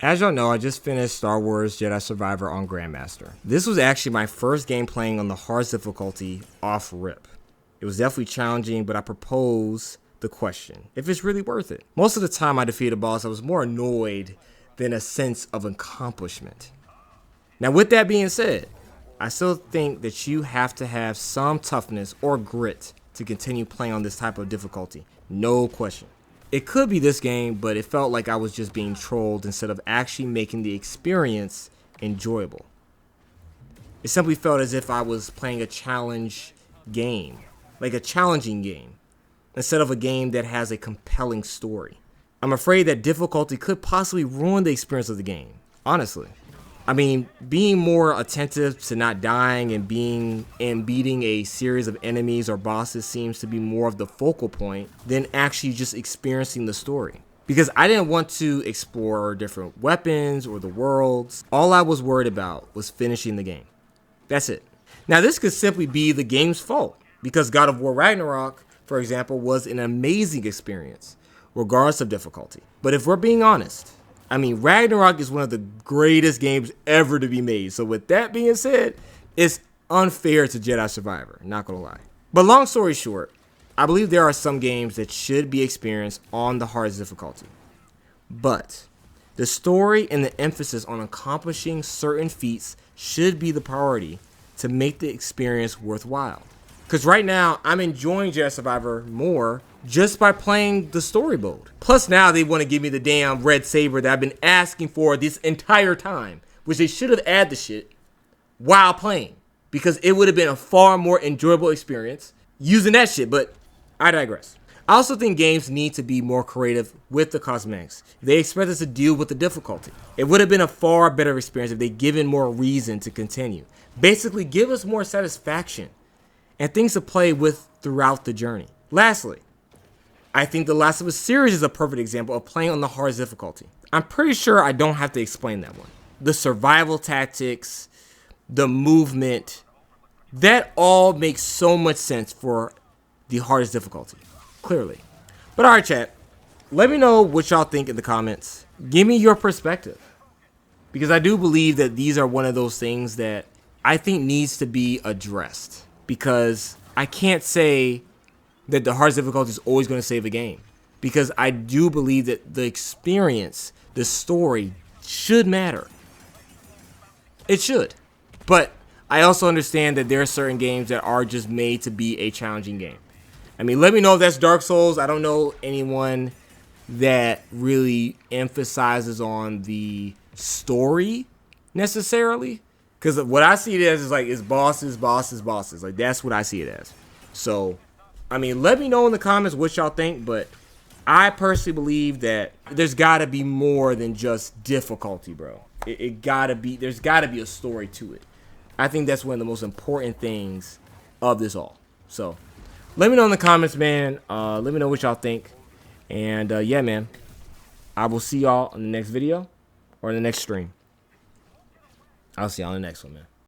As y'all know, I just finished Star Wars Jedi Survivor on Grandmaster. This was actually my first game playing on the hardest difficulty off rip. It was definitely challenging, but I propose the question, if it's really worth it. Most of the time I defeated a boss, I was more annoyed than a sense of accomplishment. Now with that being said, I still think that you have to have some toughness or grit to continue playing on this type of difficulty. No question. It could be this game, but it felt like I was just being trolled instead of actually making the experience enjoyable. It simply felt as if I was playing a challenge game, like a challenging game, instead of a game that has a compelling story. I'm afraid that difficulty could possibly ruin the experience of the game, honestly. I mean, being more attentive to not dying and beating a series of enemies or bosses seems to be more of the focal point than actually just experiencing the story. Because I didn't want to explore different weapons or the worlds. All I was worried about was finishing the game. That's it. Now this could simply be the game's fault, because God of War Ragnarok, for example, was an amazing experience, regardless of difficulty. But if we're being honest, I mean, Ragnarok is one of the greatest games ever to be made. So with that being said, it's unfair to Jedi Survivor, not gonna lie. But long story short, I believe there are some games that should be experienced on the hardest difficulty. But the story and the emphasis on accomplishing certain feats should be the priority to make the experience worthwhile. Because right now, I'm enjoying Jedi Survivor more just by playing the story mode. Plus now they want to give me the damn red saber that I've been asking for this entire time, which they should have added the shit while playing, because it would have been a far more enjoyable experience using that shit, but I digress. I also think games need to be more creative with the cosmetics. They expect us to deal with the difficulty. It would have been a far better experience if they given more reason to continue. Basically, give us more satisfaction and things to play with throughout the journey. Lastly, I think The Last of Us series is a perfect example of playing on the hardest difficulty. I'm pretty sure I don't have to explain that one. The survival tactics, the movement, that all makes so much sense for the hardest difficulty, clearly. But alright chat, let me know what y'all think in the comments. Give me your perspective, because I do believe that these are one of those things that I think needs to be addressed, because I can't say that the hardest difficulty is always going to save a game, because I do believe that the experience, the story should matter. It should. But I also understand that there are certain games that are just made to be a challenging game. I mean, let me know if that's Dark Souls. I don't know anyone that really emphasizes on the story necessarily, because what I see it as is like, it's bosses, bosses, bosses. Like, that's what I see it as. So I mean, let me know in the comments what y'all think, but I personally believe that there's gotta be more than just difficulty, bro. There's gotta be a story to it. I think that's one of the most important things of this all. So let me know in the comments, man. Let me know what y'all think. And yeah, man, I will see y'all in the next video or in the next stream. I'll see y'all in the next one, man.